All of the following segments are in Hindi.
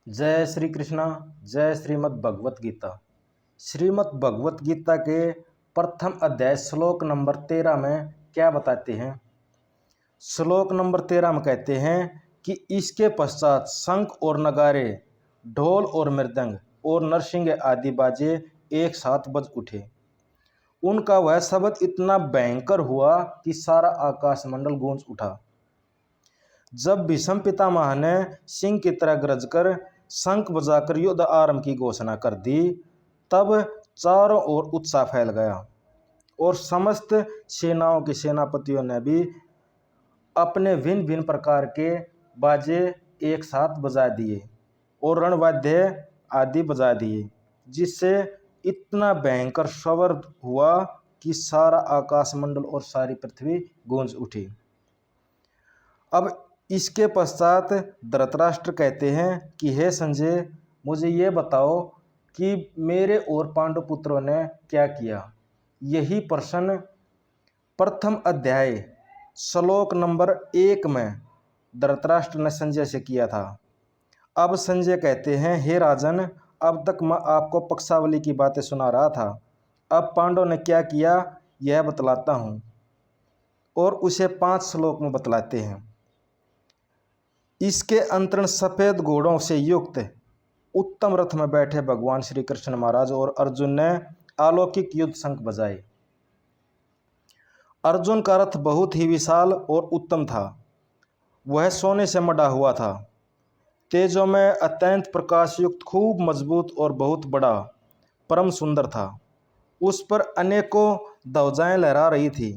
जय श्री कृष्णा। जय श्रीमद् भगवत गीता। श्रीमद् भगवत गीता के प्रथम अध्याय श्लोक नंबर 13 में क्या बताते हैं। श्लोक नंबर 13 में कहते हैं कि इसके पश्चात शंख और नगारे, ढोल और मृदंग और नरसिंह आदि बाजे एक साथ बज उठे। उनका वह शब्द इतना भयंकर हुआ कि सारा आकाश मंडल गूंज उठा। जब भीष्म पितामह ने सिंह की तरह गरजकर शंख बजाकर युद्ध आरंभ की घोषणा कर दी, तब चारों ओर उत्साह फैल गया और समस्त सेनाओं के सेनापतियों ने भी अपने भिन्न भिन्न प्रकार के बाजे एक साथ बजा दिए और रणवाद्य आदि बजा दिए, जिससे इतना भयंकर शब्द हुआ कि सारा आकाश मंडल और सारी पृथ्वी गूंज उठी। अब इसके पश्चात धृतराष्ट्र कहते हैं कि हे संजय, मुझे ये बताओ कि मेरे और पांडु पुत्रों ने क्या किया। यही प्रश्न प्रथम अध्याय श्लोक नंबर 1 में धृतराष्ट्र ने संजय से किया था। अब संजय कहते हैं, हे राजन, अब तक मैं आपको पक्षावली की बातें सुना रहा था, अब पांडवों ने क्या किया यह बतलाता हूँ। और उसे 5 श्लोक में बतलाते हैं। इसके अंतरण सफ़ेद घोड़ों से युक्त उत्तम रथ में बैठे भगवान श्री कृष्ण महाराज और अर्जुन ने अलौकिक युद्ध शंख बजाए। अर्जुन का रथ बहुत ही विशाल और उत्तम था। वह सोने से मढ़ा हुआ था, तेजों में अत्यंत प्रकाश युक्त, खूब मजबूत और बहुत बड़ा, परम सुंदर था। उस पर अनेकों ध्वजाएं लहरा रही थी।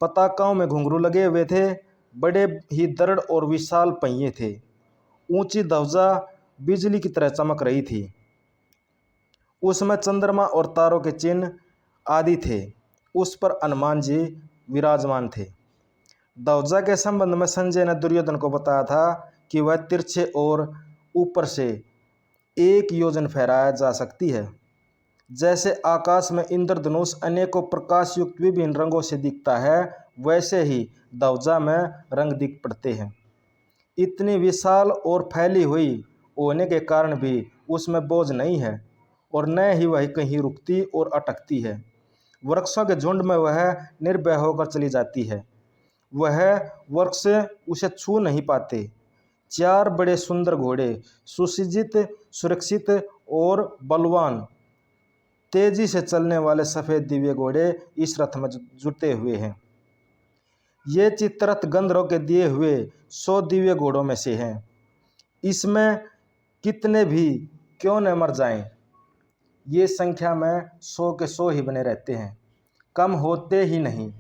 पताकाओं में घुंघरू लगे हुए थे। बड़े ही दृढ़ और विशाल पहिए थे। ऊंची ध्वजा बिजली की तरह चमक रही थी। उसमें चंद्रमा और तारों के चिन्ह आदि थे। उस पर हनुमान जी विराजमान थे। ध्वजा के संबंध में संजय ने दुर्योधन को बताया था कि वह तिरछे और ऊपर से 1 योजन फहराया जा सकती है। जैसे आकाश में इंद्रधनुष अनेकों प्रकाश युक्त विभिन्न रंगों से दिखता है, वैसे ही ध्वजा में रंग दिख पड़ते हैं। इतनी विशाल और फैली हुई होने के कारण भी उसमें बोझ नहीं है और न ही वह कहीं रुकती और अटकती है। वृक्षों के झुंड में वह निर्भय होकर चली जाती है। वह वृक्ष उसे छू नहीं पाते। 4 बड़े सुंदर घोड़े, सुसज्जित, सुरक्षित और बलवान, तेजी से चलने वाले सफ़ेद दिव्य घोड़े इस रथ में जुटे हुए हैं। ये चित्ररथ गंधर्वों के दिए हुए 100 दिव्य घोड़ों में से हैं। इसमें कितने भी क्यों न मर जाएं, ये संख्या में 100 के 100 ही बने रहते हैं, कम होते ही नहीं।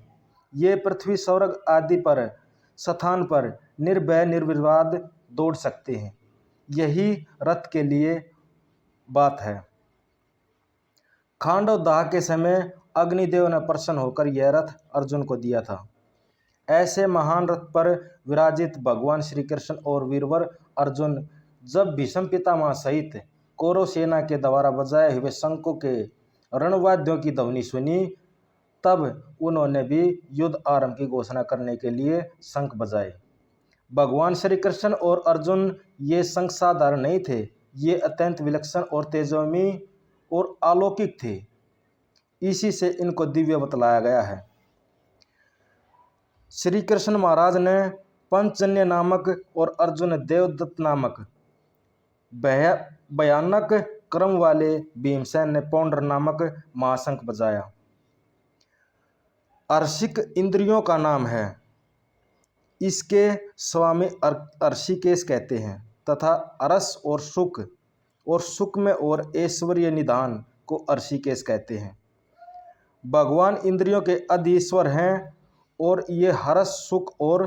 ये पृथ्वी, स्वर्ग आदि पर स्थान पर निर्भय निर्विवाद दौड़ सकते हैं। यही रथ के लिए बात है। खांडव दाह के समय अग्निदेव ने प्रसन्न होकर यह रथ अर्जुन को दिया था। ऐसे महान रथ पर विराजित भगवान श्री कृष्ण और वीरवर अर्जुन जब भीष्म पितामह सहित कौरव सेना के द्वारा बजाए हुए शंखों के रणवाद्यों की ध्वनि सुनी, तब उन्होंने भी युद्ध आरंभ की घोषणा करने के लिए शंख बजाए। भगवान श्री कृष्ण और अर्जुन ये शंख साधारण नहीं थे। ये अत्यंत विलक्षण और तेजस्वी और अलौकिक थे। इसी से इनको दिव्य बतलाया गया है। श्री कृष्ण महाराज ने पंचजन्य नामक और अर्जुन ने देवदत्त नामक भयानक क्रम वाले भीमसेन ने पौंड्र नामक महाशंख बजाया। अर्शिक इंद्रियों का नाम है। इसके स्वामी अर्षिकेश कहते हैं तथा अरस और सुख में और ऐश्वर्य निधान को अर्षिकेश कहते हैं। भगवान इंद्रियों के अधीश्वर हैं और ये हर्ष, सुख और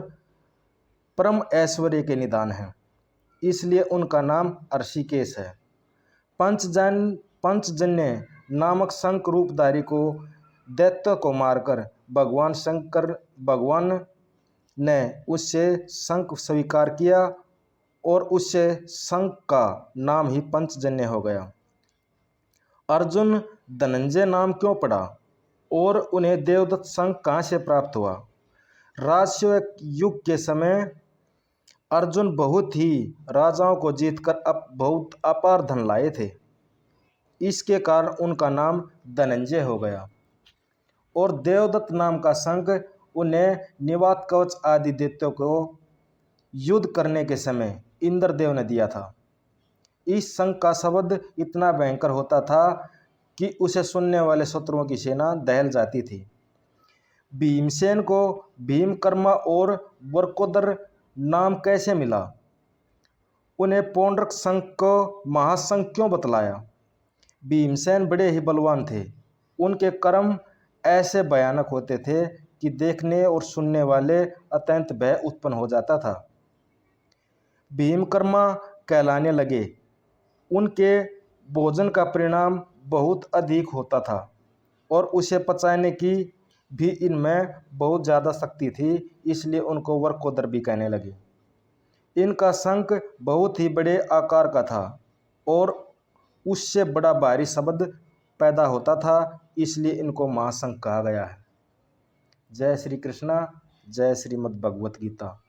परम ऐश्वर्य के निदान हैं, इसलिए उनका नाम अर्षिकेश है। पंचजन्य नामक शंख रूपधारी को दैत्य को मारकर भगवान ने उससे शंख स्वीकार किया और उससे शंख का नाम ही पंचजन्य हो गया। अर्जुन धनंजय नाम क्यों पड़ा और उन्हें देवदत्त शंख कहाँ से प्राप्त हुआ? राजसूय युग के समय अर्जुन बहुत ही राजाओं को जीतकर बहुत अपार धन लाए थे। इसके कारण उनका नाम धनंजय हो गया। और देवदत्त नाम का शंख उन्हें निवात कवच आदि दैत्यों को युद्ध करने के समय इंद्रदेव ने दिया था। इस शंख का शब्द इतना भयंकर होता था कि उसे सुनने वाले शत्रुओं की सेना दहल जाती थी। भीमसेन को भीमकर्मा और वरकोदर नाम कैसे मिला? उन्हें पौंड्रक शंख को महाशंख क्यों बतलाया? भीमसेन बड़े ही बलवान थे। उनके कर्म ऐसे भयानक होते थे कि देखने और सुनने वाले अत्यंत भय उत्पन्न हो जाता था। भीमकर्मा कहलाने लगे। उनके भोजन का परिणाम बहुत अधिक होता था और उसे पचाने की भी इनमें बहुत ज़्यादा शक्ति थी, इसलिए उनको वरकोदर भी कहने लगे। इनका शंख बहुत ही बड़े आकार का था और उससे बड़ा भारी शब्द पैदा होता था, इसलिए इनको महाशंख कहा गया है। जय श्री कृष्णा, जय श्रीमद् भगवत गीता।